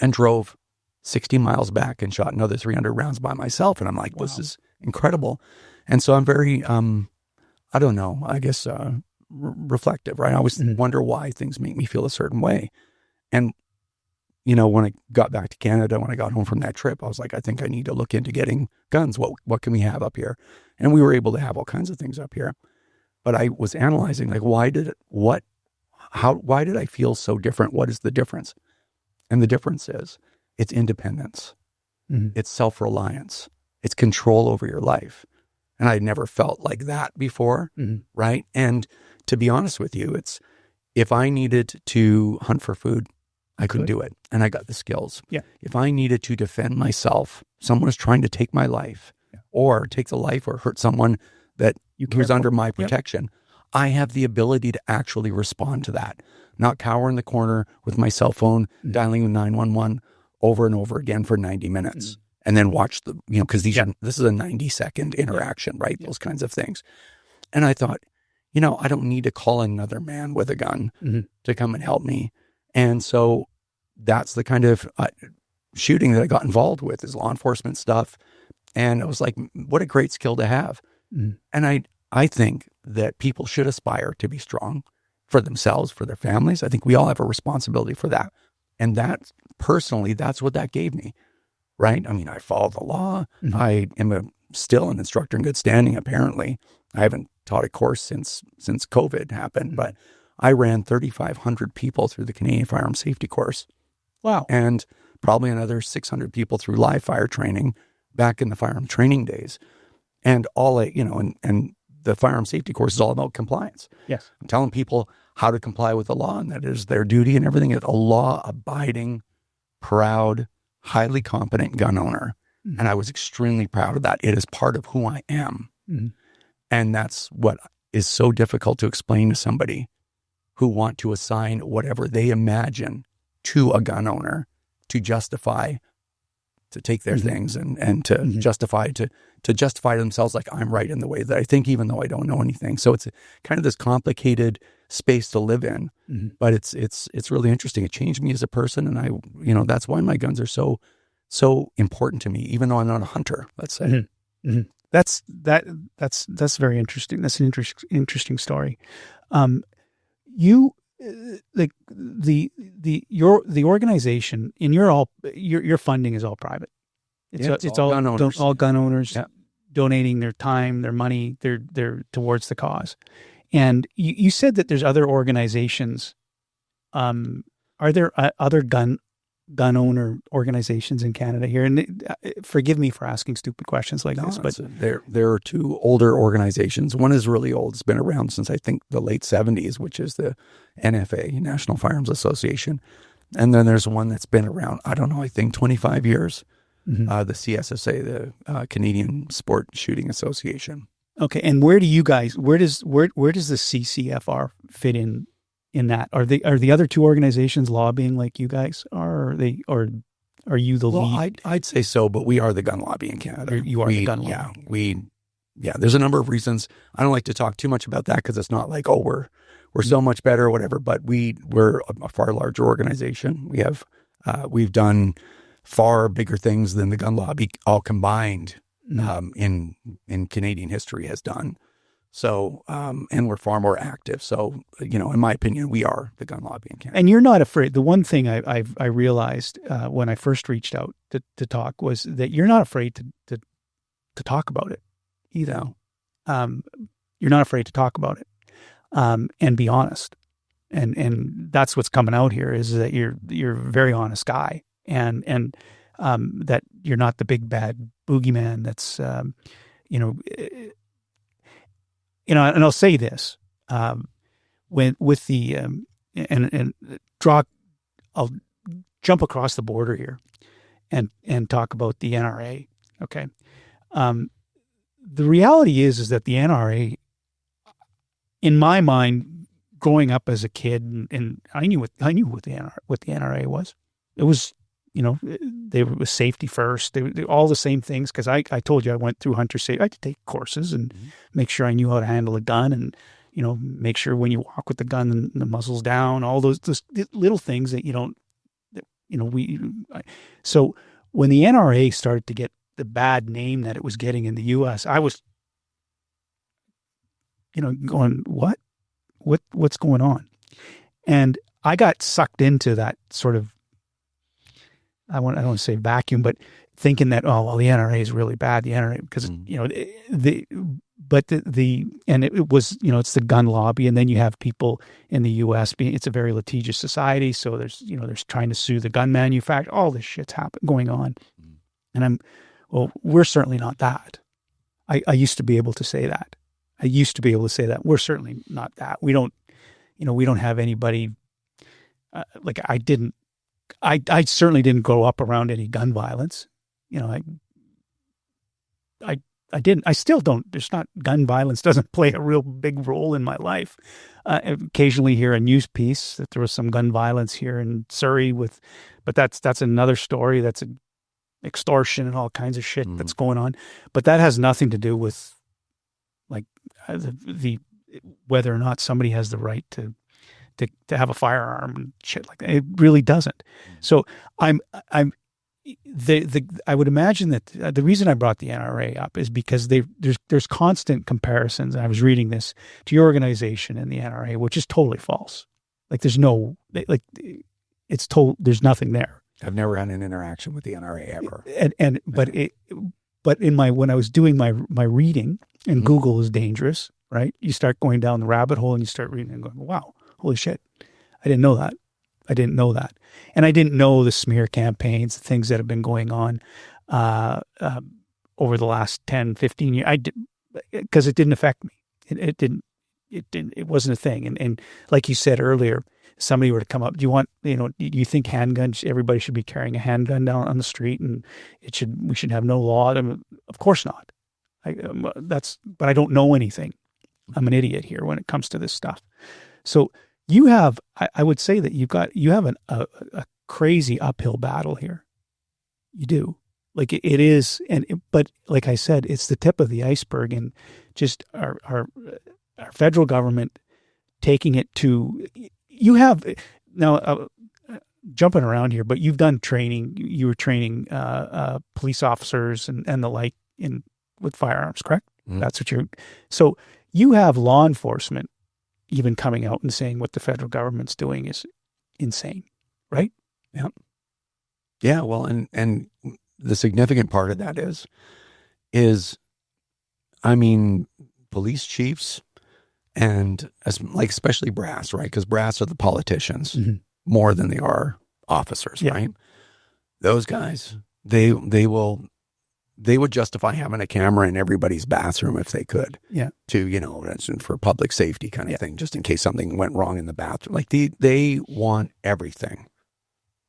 and drove 60 miles back and shot another 300 rounds by myself. And I'm like, this is incredible. And so I'm very, I don't know, I guess reflective, right? I always wonder why things make me feel a certain way. And when I got back to Canada, when I got home from that trip, I was like, I think I need to look into getting guns. What can we have up here? And we were able to have all kinds of things up here. But I was analyzing, like, why did I feel so different? What is the difference? And the difference is it's independence. Mm-hmm. It's self-reliance. It's control over your life. And I'd never felt like that before, right? And to be honest with you, it's if I needed to hunt for food, I could do it. And I got the skills. Yeah. If I needed to defend myself, someone was trying to take my life or take the life or hurt someone that was under my protection, I have the ability to actually respond to that, not cower in the corner with my cell phone, dialing 911 over and over again for 90 minutes. And then watch because this is a 90-second interaction, right? Those kinds of things. And I thought, I don't need to call another man with a gun to come and help me. And so that's the kind of shooting that I got involved with, is law enforcement stuff. And I was like, what a great skill to have. And I think that people should aspire to be strong for themselves, for their families. I think we all have a responsibility for that. And that, personally, that's what that gave me, right? I mean, I follow the law. I am still an instructor in good standing, apparently. I haven't taught a course since COVID happened, but I ran 3,500 people through the Canadian Firearms Safety course. Wow. And probably another 600 people through live fire training back in the firearm training days. And and the firearm safety course is all about compliance. Yes. I'm telling people how to comply with the law, and that is their duty and everything. It's a law-abiding, proud, highly competent gun owner. And I was extremely proud of that. It is part of who I am. And that's what is so difficult to explain to somebody who want to assign whatever they imagine to a gun owner to justify, to take their things and to justify to themselves, like I'm right in the way that I think, even though I don't know anything. So it's kind of this complicated space to live in, but it's really interesting. It changed me as a person. And that's why my guns are so important to me, even though I'm not a hunter, let's say. That's very interesting. That's an interesting story. You like the organization, and your funding is all private. It's all gun owners. All gun owners donating their time, their money, they're towards the cause. And you said that there's other organizations. Are there other gun owner organizations in Canada here? And forgive me for asking stupid questions like this, but there are two older organizations. One is really old. It's been around since I think the late 70s, which is the NFA, National Firearms Association. And then there's one that's been around, I don't know, I think 25 years, the CSSA, the Canadian Sport Shooting Association. Okay. And where does the CCFR fit in that? Are the other two organizations lobbying like you guys are? Are you the lead? I'd say so, but we are the gun lobby in Canada. You are the gun lobby. Yeah. There's a number of reasons. I don't like to talk too much about that because it's not like, we're so much better or whatever, but we're a far larger organization. We've done far bigger things than the gun lobby all combined in Canadian history has done. So, and we're far more active. So, in my opinion, we are the gun lobby in Canada. And you're not afraid. The one thing I realized when I first reached out to talk was that you're not afraid to talk about it either. No. You're not afraid to talk about it and be honest. And that's what's coming out here, is that you're a very honest guy, and that you're not the big bad boogeyman that's and I'll say this, I'll jump across the border here and talk about the NRA. Okay. The reality is that the NRA, in my mind, growing up as a kid, and I knew what the NRA was. It was, they were safety first. They were all the same things, because I told you I went through hunter safety. I had to take courses and make sure I knew how to handle a gun, and make sure when you walk with the gun, the muzzle's down. All those little things that you don't. So when the NRA started to get the bad name that it was getting in the U.S., I was, going, what's going on? And I got sucked into that sort of I don't want to say vacuum, but thinking that, oh, well, the NRA is really bad. The NRA, because, and it was, it's the gun lobby. And then you have people in the US it's a very litigious society. So there's trying to sue the gun manufacturer. All this shit's going on. And we're certainly not that. I used to be able to say that. We're certainly not that. We don't have anybody, I certainly didn't grow up around any gun violence. I didn't. I still don't. There's not gun violence doesn't play a real big role in my life. Occasionally hear a news piece that there was some gun violence here in Surrey but that's another story. That's extortion and all kinds of shit that's going on. But that has nothing to do with the whether or not somebody has the right to have a firearm and shit like that. It really doesn't. So I would imagine that the reason I brought the NRA up is because there's constant comparisons. And I was reading this to your organization and the NRA, which is totally false. There's nothing there. I've never had an interaction with the NRA ever. But when I was doing my reading, and Google is dangerous, right? You start going down the rabbit hole and you start reading and going, wow, holy shit. I didn't know that. And I didn't know the smear campaigns, the things that have been going on over the last 10, 15 years. Because it didn't affect me. It wasn't a thing. And like you said earlier, somebody were to come up, do you think handguns, everybody should be carrying a handgun down on the street and we should have no law? I mean, of course not. But I don't know anything. I'm an idiot here when it comes to this stuff. So you have, I would say that you have a crazy uphill battle here. You do. It is. But like I said, it's the tip of the iceberg, and just our federal government taking it to, you have now jumping around here, but you've done training. You were training police officers and the like with firearms, correct? That's what so you have law enforcement even coming out and saying what the federal government's doing is insane, right? Yeah. Yeah. Well, and the significant part of that is, I mean, police chiefs and especially brass, right? Because brass are the politicians more than they are officers, right? Those guys, they would justify having a camera in everybody's bathroom if they could. Yeah. To, for public safety kind of thing, just in case something went wrong in the bathroom. They want everything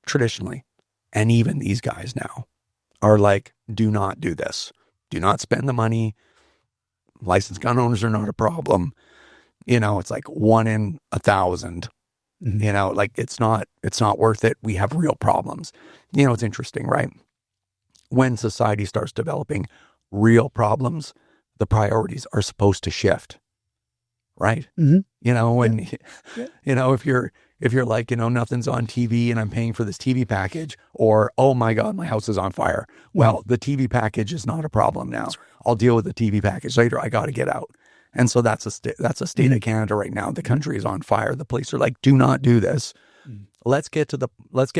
traditionally. And even these guys now are do not do this. Do not spend the money. Licensed gun owners are not a problem. It's 1 in 1,000. It's not worth it. We have real problems. It's interesting, right? When society starts developing real problems, the priorities are supposed to shift, right? If you're nothing's on TV and I'm paying for this TV package, or, oh my God, my house is on fire. Well, the TV package is not a problem now. I'll deal with the TV package later. I got to get out. And so that's a state of Canada right now. The country is on fire. The police are do not do this. Let's get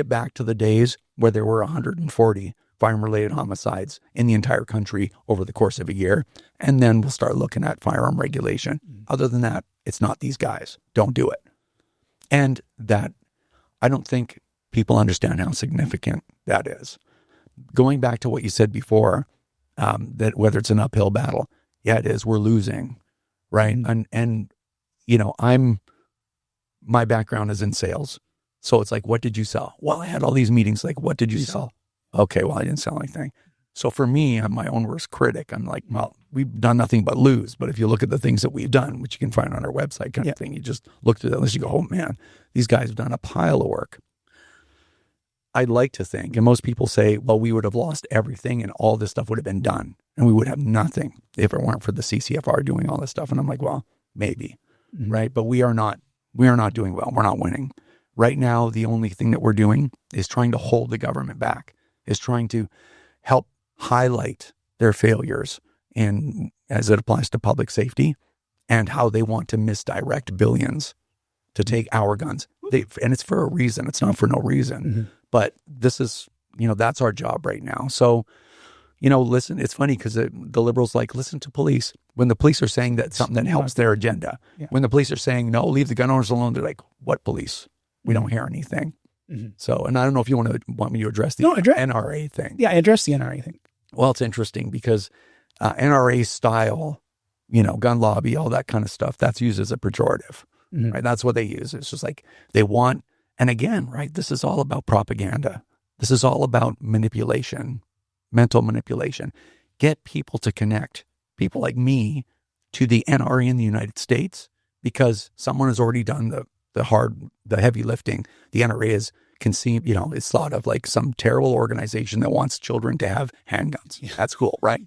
back to the days where there were 140 firearm-related homicides in the entire country over the course of a year, and then we'll start looking at firearm regulation. Other than that, it's not these guys. Don't do it. And that, I don't think people understand how significant that is. Going back to what you said before, that whether it's an uphill battle, yeah, it is. We're losing, right? And my background is in sales. So it's what did you sell? Well, I had all these meetings. What did you sell? Okay, well, I didn't sell anything. So for me, I'm my own worst critic. I'm well, we've done nothing but lose. But if you look at the things that we've done, which you can find on our website kind of thing, you just look through that list, you go, oh man, these guys have done a pile of work. I'd like to think, and most people say, well, we would have lost everything and all this stuff would have been done and we would have nothing if it weren't for the CCFR doing all this stuff. And I'm well, maybe, right? But we are not doing well. We're not winning. Right now, the only thing that we're doing is trying to hold the government back, is trying to help highlight their failures as it applies to public safety and how they want to misdirect billions to take our guns. And it's for a reason. It's not for no reason. But this is that's our job right now. So, listen, it's funny because the liberals listen to police. When the police are saying that something that helps their agenda, when the police are saying, no, leave the gun owners alone, they're like, what police? We don't hear anything. So, and I don't know if you want me to address the NRA thing. Yeah, address the NRA thing. Well, it's interesting because NRA style, gun lobby, all that kind of stuff, that's used as a pejorative, right? That's what they use. It's just like they want, and again, right, this is all about propaganda. This is all about manipulation, mental manipulation. Get people to connect, people like me, to the NRA in the United States because someone has already done the heavy lifting. The NRA is conceived, it's thought of like some terrible organization that wants children to have handguns. Yeah. That's cool, right?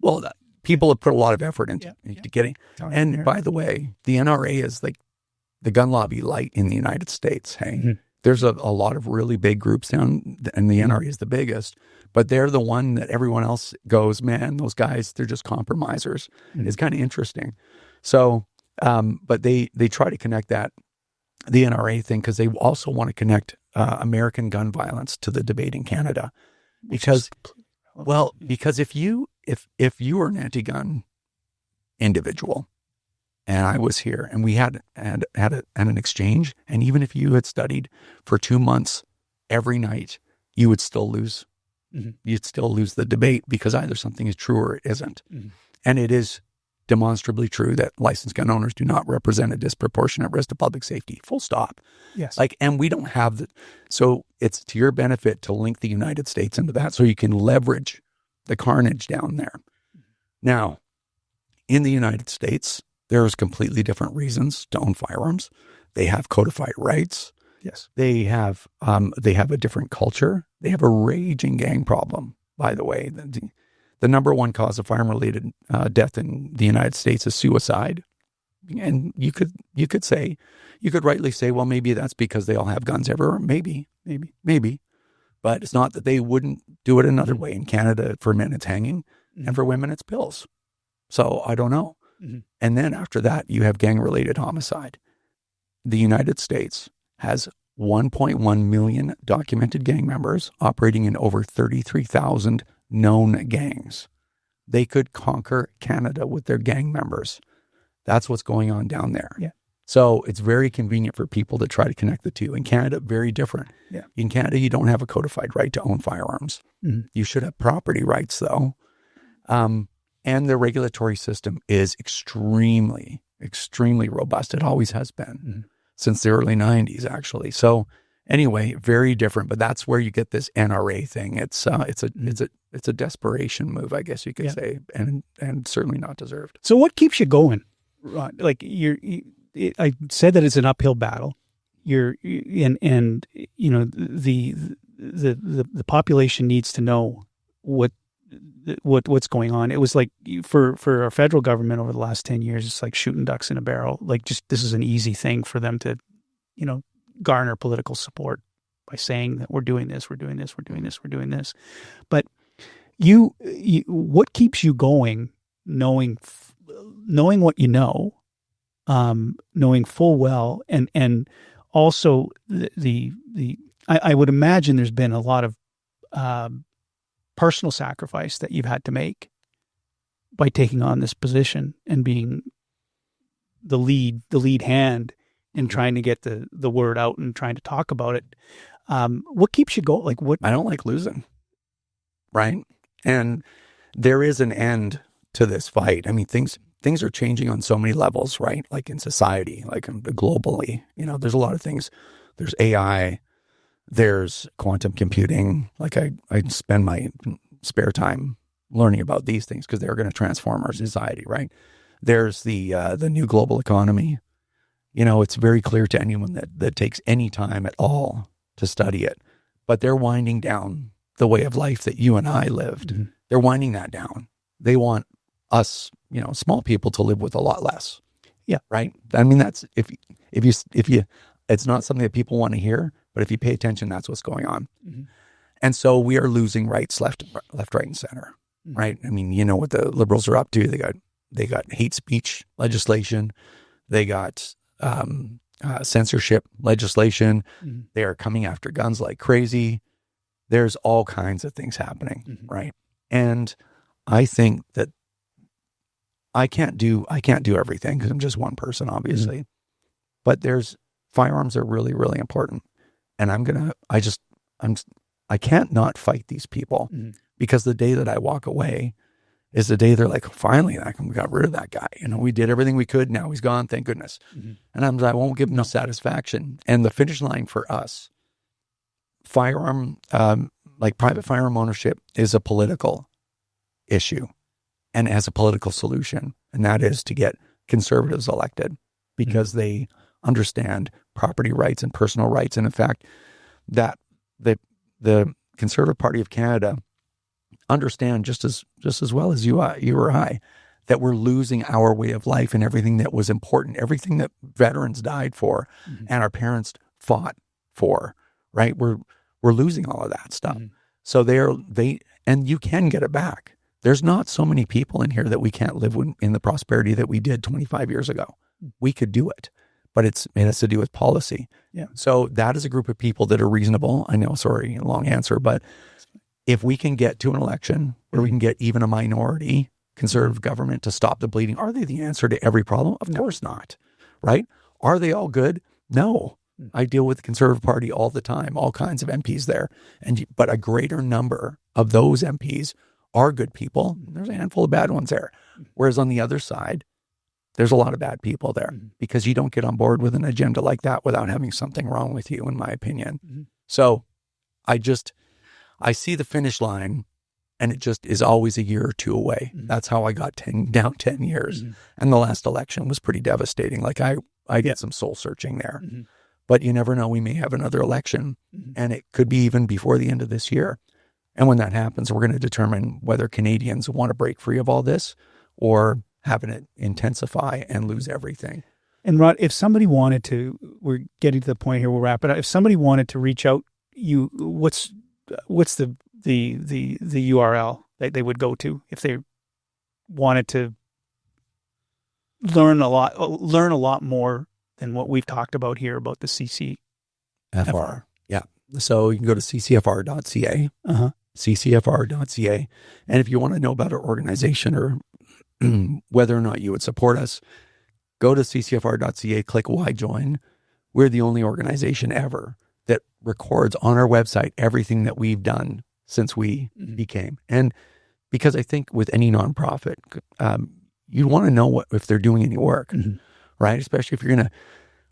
Well, people have put a lot of effort into getting. And by the way, the NRA is like the gun lobby light in the United States. Hey, there's a lot of really big groups down, and the NRA is the biggest, but they're the one that everyone else goes, man, those guys, they're just compromisers. It's kind of interesting. So, but they try to connect the NRA thing because they also want to connect American gun violence to the debate in Canada, because if you were an anti-gun individual, and I was here, and we had an exchange, and even if you had studied for 2 months every night, you would still lose. You'd still lose the debate because either something is true or it isn't, and it is demonstrably true that licensed gun owners do not represent a disproportionate risk to public safety. Full stop. Yes. And we don't have so it's to your benefit to link the United States into that so you can leverage the carnage down there. Now, in the United States, there's completely different reasons to own firearms. They have codified rights. Yes. They have a different culture. They have a raging gang problem, by the way. The number one cause of firearm-related death in the United States is suicide. And you could rightly say, well, maybe that's because they all have guns everywhere. Maybe. But it's not that they wouldn't do it another way. In Canada, for men, it's hanging. And for women, it's pills. So I don't know. And then after that, you have gang-related homicide. The United States has 1.1 million documented gang members operating in over 33,000 known gangs. They could conquer Canada with their gang members. That's what's going on down there. Yeah. So it's very convenient for people to try to connect the two. In Canada, very different. Yeah. In Canada, you don't have a codified right to own firearms. You should have property rights, though. And the regulatory system is extremely, extremely robust. It always has been since the early 90s, actually. So anyway, very different. But that's where you get this NRA thing. It's a desperation move, I guess you could say, and certainly not deserved. So what keeps you going, Ron? Like I said that it's an uphill battle. The population needs to know what's going on. It was like for our federal government over the last 10 years, it's like shooting ducks in a barrel. Like just this is an easy thing for them to, garner political support by saying that we're doing this. But what keeps you going, knowing what you know, knowing full well, and also I would imagine there's been a lot of personal sacrifice that you've had to make by taking on this position and being the lead hand in trying to get the word out and trying to talk about it. What keeps you going? Like what? I don't like losing, right? And there is an end to this fight. I mean, things are changing on so many levels, right? Like in society, like globally, there's a lot of things. There's AI, there's quantum computing. Like I spend my spare time learning about these things because they're going to transform our society, right? There's the new global economy. It's very clear to anyone that takes any time at all to study it, but they're winding down the way of life that you and I lived. They're winding that down. They want us, small people, to live with a lot less. Yeah. Right. I mean, that's if you, it's not something that people want to hear, but if you pay attention, that's what's going on. And so we are losing rights left, right, and center. Right. I mean, you know what the liberals are up to. They got hate speech legislation. They got censorship legislation. They are coming after guns like crazy. There's all kinds of things happening, right? And I think that I can't do everything because I'm just one person, obviously. But firearms are really, really important. And I can't not fight these people because the day that I walk away is the day they're like, finally, we got rid of that guy. We did everything we could. Now he's gone. Thank goodness. And I won't give them satisfaction. And the finish line for us, private firearm ownership is a political issue and has a political solution. And that is to get conservatives elected because they understand property rights and personal rights. And in fact, that the Conservative Party of Canada understand just as well as you or I, that we're losing our way of life and everything that was important, everything that veterans died for and our parents fought for, right? We're losing all of that stuff. So and you can get it back. There's not so many people in here that we can't live in the prosperity that we did 25 years ago. We could do it, but it has to do with policy. Yeah. So that is a group of people that are reasonable. I know, sorry, long answer, but if we can get to an election where we can get even a minority conservative government to stop the bleeding, are they the answer to every problem? Of course not, right? Are they all good? No. I deal with the Conservative Party all the time, all kinds of MPs there. But a greater number of those MPs are good people. There's a handful of bad ones there. Whereas on the other side, there's a lot of bad people there because you don't get on board with an agenda like that without having something wrong with you, in my opinion. So I see the finish line and it just is always a year or two away. That's how I got down 10 years. And the last election was pretty devastating. Like I did some soul searching there, but you never know. We may have another election and it could be even before the end of this year. And when that happens, we're going to determine whether Canadians want to break free of all this or having it intensify and lose everything. And Rod, if somebody wanted to, we're getting to the point here, we'll wrap it up. If somebody wanted to reach out, what's the URL that they would go to if they wanted to learn a lot more than what we've talked about here about the CCFR? Yeah. So you can go to ccfr.ca. ccfr.ca. And if you want to know about our organization or whether or not you would support us, go to ccfr.ca, click Why Join. We're the only organization ever that records on our website everything that we've done since we became. And because I think with any nonprofit, you want to know if they're doing any work, right? Especially if you're going to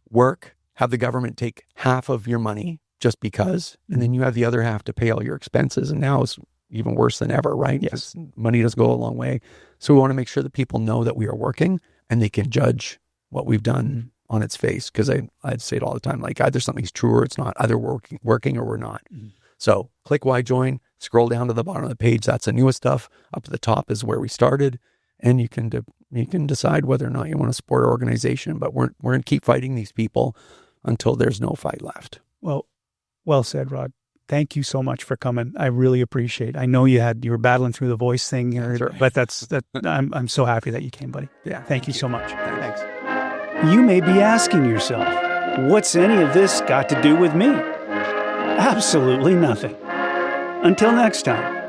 work, have the government take half of your money just because, and then you have the other half to pay all your expenses. And now it's even worse than ever, right? Yes. Money does go a long way. So we want to make sure that people know that we are working and they can judge what we've done on its face. Because I'd say it all the time, like either something's true or it's not, either we're working or we're not. So click Why Join, scroll down to the bottom of the page. That's the newest stuff. Up at the top is where we started. And you can decide whether or not you want to support our organization. But we're going to keep fighting these people until there's no fight left. Well said, Rod. Thank you so much for coming. I really appreciate it. I know you were battling through the voice thing, but I'm so happy that you came, buddy. Yeah. Thank you so much. Thanks. You may be asking yourself, what's any of this got to do with me? Absolutely nothing. Until next time.